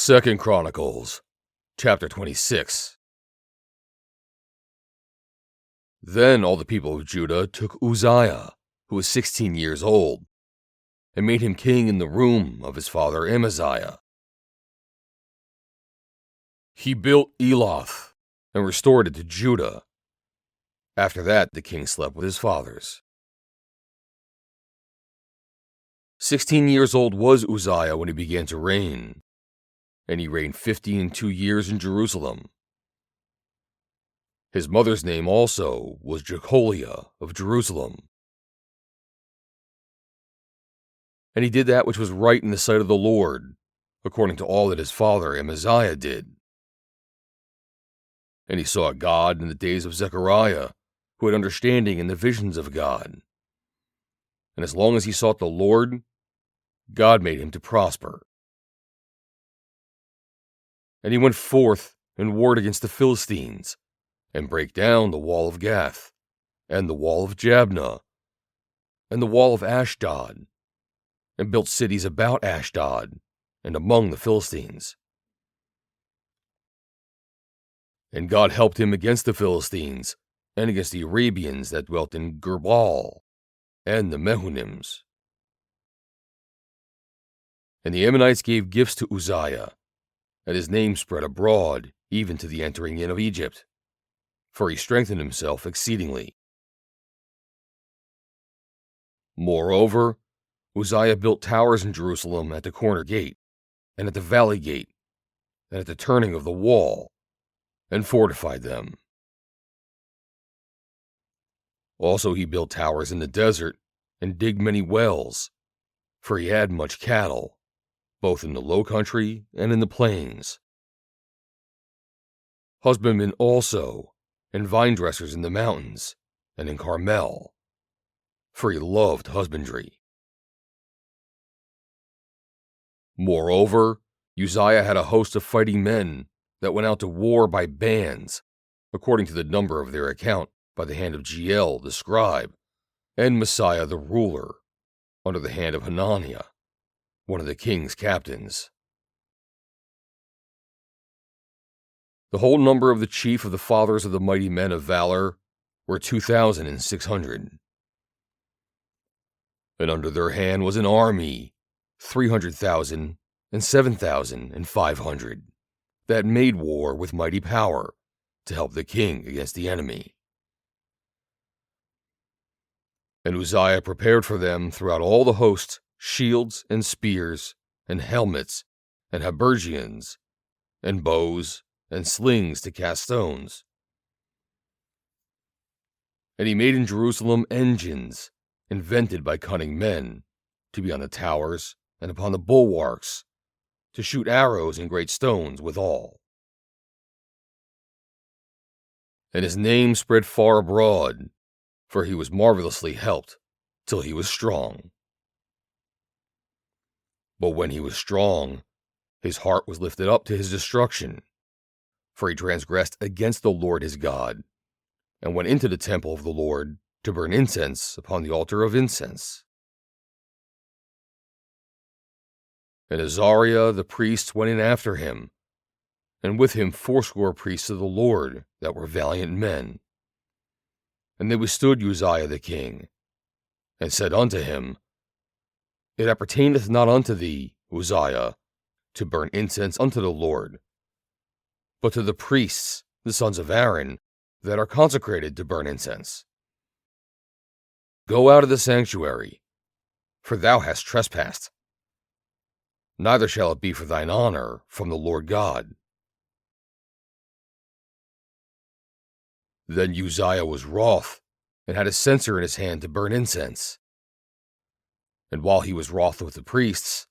2 Chronicles, chapter 26. Then all the people of Judah took Uzziah, who was 16 years old, and made him king in the room of his father Amaziah. He built Eloth and restored it to Judah. After that, the king slept with his fathers. 16 years old was Uzziah when he began to reign, and he reigned 52 years in Jerusalem. His mother's name also was Jecoliah of Jerusalem. And he did that which was right in the sight of the Lord, according to all that his father Amaziah did. And he saw God in the days of Zechariah, who had understanding in the visions of God. And as long as he sought the Lord, God made him to prosper. And he went forth and warred against the Philistines, and brake down the wall of Gath, and the wall of Jabneh, and the wall of Ashdod, and built cities about Ashdod, and among the Philistines. And God helped him against the Philistines, and against the Arabians that dwelt in Gerbal, and the Mehunims. And the Ammonites gave gifts to Uzziah, and his name spread abroad, even to the entering in of Egypt, for he strengthened himself exceedingly. Moreover, Uzziah built towers in Jerusalem at the corner gate, and at the valley gate, and at the turning of the wall, and fortified them. Also he built towers in the desert, and digged many wells, for he had much cattle, both in the low country and in the plains. Husbandmen also, and vine dressers in the mountains, and in Carmel, for he loved husbandry. Moreover, Uzziah had a host of fighting men that went out to war by bands, according to the number of their account, by the hand of Jeiel the scribe, and Messiah the ruler, under the hand of Hananiah, one of the king's captains. The whole number of the chief of the fathers of the mighty men of valor were 2,600. And under their hand was an army, 300,000 and 7,500, that made war with mighty power to help the king against the enemy. And Uzziah prepared for them throughout all the host shields and spears and helmets and habergeons and bows and slings to cast stones. And he made in Jerusalem engines, invented by cunning men, to be on the towers and upon the bulwarks, to shoot arrows and great stones withal. And his name spread far abroad, for he was marvelously helped, till he was strong. But when he was strong, his heart was lifted up to his destruction, for he transgressed against the Lord his God, and went into the temple of the Lord to burn incense upon the altar of incense. And Azariah the priest went in after him, and with him 80 priests of the Lord that were valiant men. And they withstood Uzziah the king, and said unto him, It appertaineth not unto thee, Uzziah, to burn incense unto the Lord, but to the priests, the sons of Aaron, that are consecrated to burn incense. Go out of the sanctuary, for thou hast trespassed. Neither shall it be for thine honor from the Lord God. Then Uzziah was wroth, and had a censer in his hand to burn incense. And while he was wroth with the priests,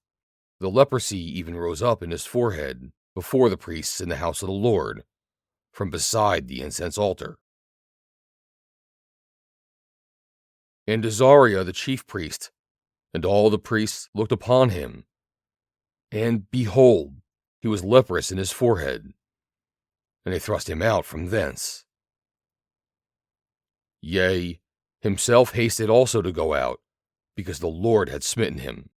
the leprosy even rose up in his forehead before the priests in the house of the Lord, from beside the incense altar. And Azariah the chief priest, and all the priests looked upon him, and behold, he was leprous in his forehead, and they thrust him out from thence. Yea, himself hasted also to go out, because the Lord had smitten him.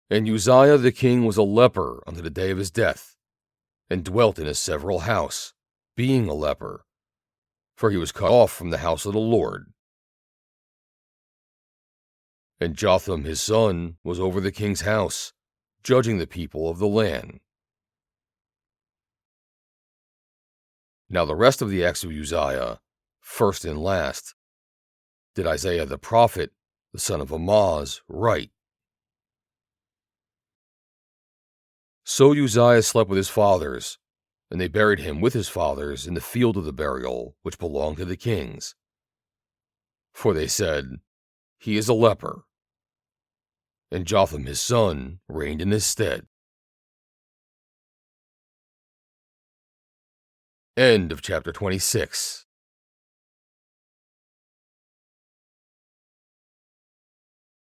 And Uzziah the king was a leper unto the day of his death, and dwelt in his several house, being a leper, for he was cut off from the house of the Lord. And Jotham his son was over the king's house, judging the people of the land. Now the rest of the acts of Uzziah, first and last, did Isaiah the prophet, the son of Amoz, write. So Uzziah slept with his fathers, and they buried him with his fathers in the field of the burial which belonged to the kings. For they said, He is a leper. And Jotham his son reigned in his stead. End of chapter 26.